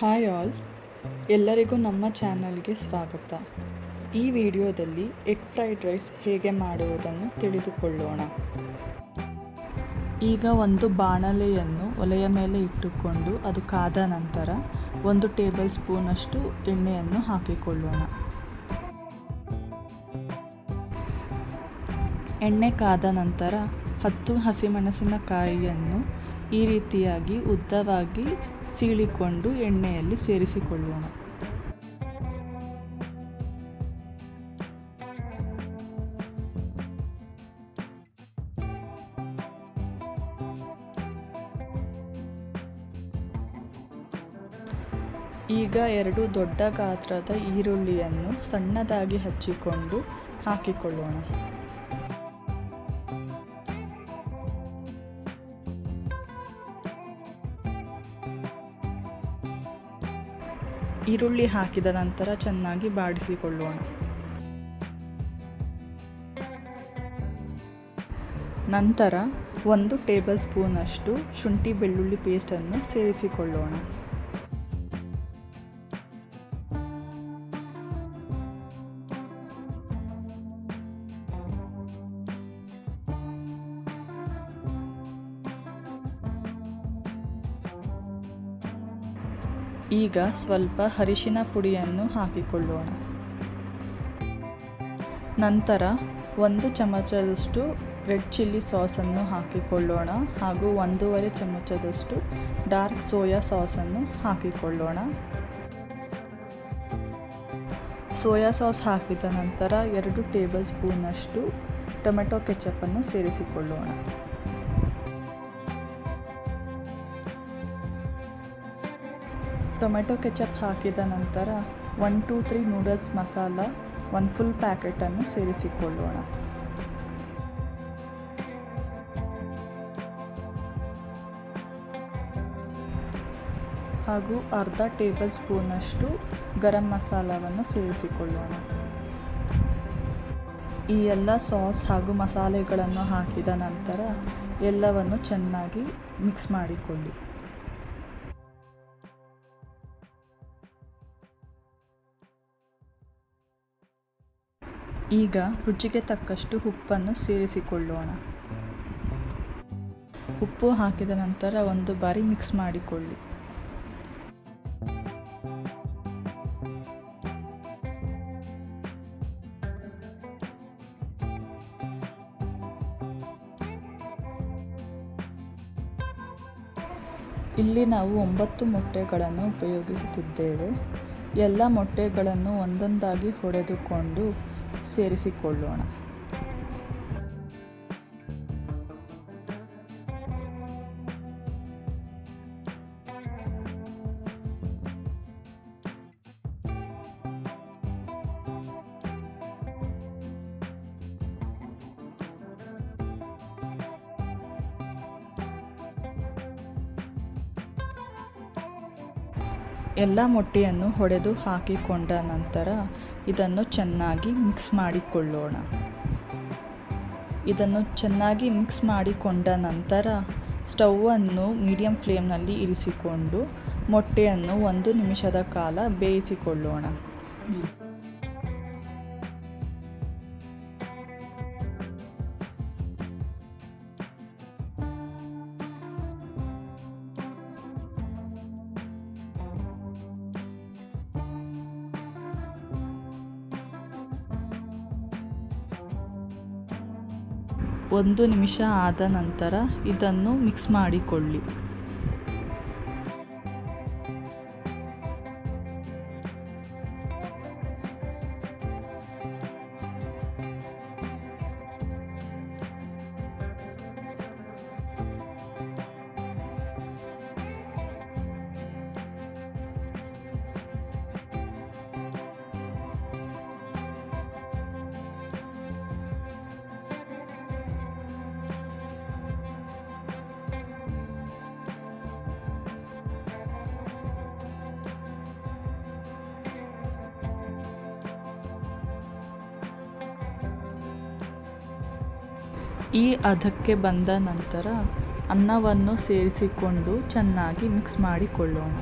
Hi all, ಎಲ್ಲರಿಗೂ ನಮ್ಮ ಚಾನಲ್ಗೆ ಸ್ವಾಗತ. ಈ ವಿಡಿಯೋದಲ್ಲಿ ಎಗ್ ಫ್ರೈಡ್ ರೈಸ್ ಹೇಗೆ ಮಾಡುವುದನ್ನು ತಿಳಿದುಕೊಳ್ಳೋಣ. ಈಗ ಒಂದು ಬಾಣಲೆಯನ್ನು ಒಲೆಯ ಮೇಲೆ ಇಟ್ಟುಕೊಂಡು ಅದು ಕಾದ ನಂತರ 1 ಟೇಬಲ್ ಸ್ಪೂನಷ್ಟು ಎಣ್ಣೆಯನ್ನು ಹಾಕಿಕೊಳ್ಳೋಣ. ಎಣ್ಣೆ ಕಾದ ನಂತರ 10 ಹಸಿಮೆಣಸಿನಕಾಯಿಯನ್ನು ಈ ರೀತಿಯಾಗಿ ಉದ್ದವಾಗಿ ಸೀಳಿಕೊಂಡು ಎಣ್ಣೆಯಲ್ಲಿ ಸೇರಿಸಿಕೊಳ್ಳೋಣ. ಈಗ 2 ದೊಡ್ಡ ಗಾತ್ರದ ಈರುಳ್ಳಿಯನ್ನು ಸಣ್ಣದಾಗಿ ಹಚ್ಚಿಕೊಂಡು ಹಾಕಿಕೊಳ್ಳೋಣ. ಈರುಳ್ಳಿ ಹಾಕಿದ ನಂತರ ಚೆನ್ನಾಗಿ ಬಾಡಿಸಿಕೊಳ್ಳೋಣ. ನಂತರ 1 ಟೇಬಲ್ ಸ್ಪೂನಷ್ಟು ಶುಂಠಿ ಬೆಳ್ಳುಳ್ಳಿ ಪೇಸ್ಟನ್ನು ಸೇರಿಸಿಕೊಳ್ಳೋಣ. ಈಗ ಸ್ವಲ್ಪ ಅರಿಶಿನ ಪುಡಿಯನ್ನು ಹಾಕಿಕೊಳ್ಳೋಣ. ನಂತರ 1 ಚಮಚದಷ್ಟು ರೆಡ್ ಚಿಲ್ಲಿ ಸಾಸನ್ನು ಹಾಕಿಕೊಳ್ಳೋಣ ಹಾಗೂ 1.5 ಚಮಚದಷ್ಟು ಡಾರ್ಕ್ ಸೋಯಾ ಸಾಸನ್ನು ಹಾಕಿಕೊಳ್ಳೋಣ. ಸೋಯಾ ಸಾಸ್ ಹಾಕಿದ ನಂತರ 2 ಟೇಬಲ್ ಸ್ಪೂನಷ್ಟು ಟೊಮೆಟೊ ಕೆಚಪನ್ನು ಸೇರಿಸಿಕೊಳ್ಳೋಣ. ಟೊಮೆಟೊ ಕೆಚಪ್ ಹಾಕಿದ ನಂತರ 1, 2, 3 ನೂಡಲ್ಸ್ ಮಸಾಲ 1 ಫುಲ್ ಪ್ಯಾಕೆಟನ್ನು ಸೇರಿಸಿಕೊಳ್ಳೋಣ. ಹಾಗೂ ಅರ್ಧ ಟೇಬಲ್ ಸ್ಪೂನಷ್ಟು ಗರಂ ಮಸಾಲವನ್ನು ಸೇರಿಸಿಕೊಳ್ಳೋಣ. ಈ ಎಲ್ಲ ಸಾಸ್ ಹಾಗೂ ಮಸಾಲೆಗಳನ್ನು ಹಾಕಿದ ನಂತರ ಎಲ್ಲವನ್ನು ಚೆನ್ನಾಗಿ ಮಿಕ್ಸ್ ಮಾಡಿಕೊಳ್ಳಿ. ಈಗ ರುಚಿಗೆ ತಕ್ಕಷ್ಟು ಉಪ್ಪನ್ನು ಸೇರಿಸಿಕೊಳ್ಳೋಣ. ಉಪ್ಪು ಹಾಕಿದ ನಂತರ ಒಂದು ಬಾರಿ ಮಿಕ್ಸ್ ಮಾಡಿಕೊಳ್ಳಿ. ಇಲ್ಲಿ ನಾವು 9 ಮೊಟ್ಟೆಗಳನ್ನು ಉಪಯೋಗಿಸುತ್ತಿದ್ದೇವೆ. ಎಲ್ಲ ಮೊಟ್ಟೆಗಳನ್ನು ಒಂದೊಂದಾಗಿ ಹೊಡೆದುಕೊಂಡು ಸೇರಿಸಿಕೊಳ್ಳೋಣ. ಎಲ್ಲ ಮೊಟ್ಟೆಯನ್ನು ಹೊಡೆದು ಹಾಕಿಕೊಂಡ ನಂತರ ಇದನ್ನು ಚೆನ್ನಾಗಿ ಮಿಕ್ಸ್ ಮಾಡಿಕೊಳ್ಳೋಣ. ಇದನ್ನು ಚೆನ್ನಾಗಿ ಮಿಕ್ಸ್ ಮಾಡಿಕೊಂಡ ನಂತರ ಸ್ಟವ್ವನ್ನು ಮೀಡಿಯಂ ಫ್ಲೇಮ್ನಲ್ಲಿ ಇರಿಸಿಕೊಂಡು ಮೊಟ್ಟೆಯನ್ನು 1 ನಿಮಿಷದ ಕಾಲ ಬೇಯಿಸಿಕೊಳ್ಳೋಣ. ಒಂದು ನಿಮಿಷ ಆದ ನಂತರ ಇದನ್ನು ಮಿಕ್ಸ್ ಮಾಡಿಕೊಳ್ಳಿ. ಈ ಹದಕ್ಕೆ ಬಂದ ನಂತರ ಅನ್ನವನ್ನು ಸೇರಿಸಿಕೊಂಡು ಚೆನ್ನಾಗಿ ಮಿಕ್ಸ್ ಮಾಡಿಕೊಳ್ಳೋಣ.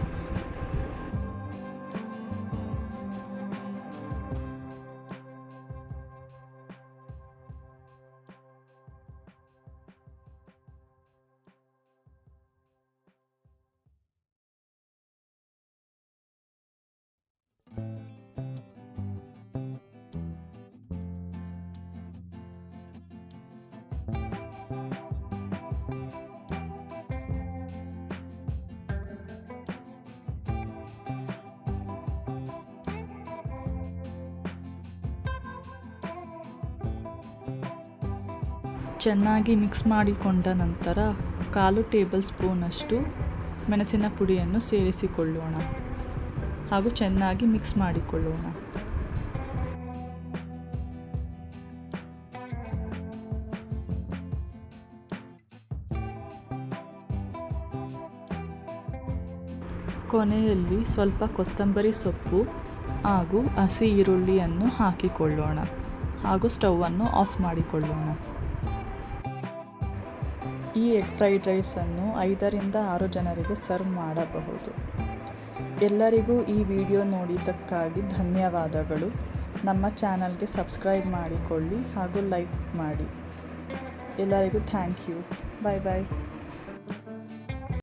ಚೆನ್ನಾಗಿ ಮಿಕ್ಸ್ ಮಾಡಿಕೊಂಡ ನಂತರ 1/4 ಟೇಬಲ್ ಸ್ಪೂನಷ್ಟು ಮೆಣಸಿನ ಪುಡಿಯನ್ನು ಸೇರಿಸಿಕೊಳ್ಳೋಣ ಹಾಗೂ ಚೆನ್ನಾಗಿ ಮಿಕ್ಸ್ ಮಾಡಿಕೊಳ್ಳೋಣ. ಕೊನೆಯಲ್ಲಿ ಸ್ವಲ್ಪ ಕೊತ್ತಂಬರಿ ಸೊಪ್ಪು ಹಾಗೂ ಹಸಿ ಈರುಳ್ಳಿಯನ್ನು ಹಾಕಿಕೊಳ್ಳೋಣ ಹಾಗೂ ಸ್ಟವನ್ನು ಆಫ್ ಮಾಡಿಕೊಳ್ಳೋಣ. ಈ ಎಗ್ ಫ್ರೈಡ್ ರೈಸನ್ನು 5ರಿಂದ 6 ಜನರಿಗೆ ಸರ್ವ್ ಮಾಡಬಹುದು. ಎಲ್ಲರಿಗೂ ಈ ವಿಡಿಯೋ ನೋಡಿದ್ದಕ್ಕಾಗಿ ಧನ್ಯವಾದಗಳು. ನಮ್ಮ ಚಾನಲ್ಗೆ ಸಬ್ಸ್ಕ್ರೈಬ್ ಮಾಡಿಕೊಳ್ಳಿ ಹಾಗೂ ಲೈಕ್ ಮಾಡಿ. ಎಲ್ಲರಿಗೂ ಥ್ಯಾಂಕ್ ಯು. Bye bye.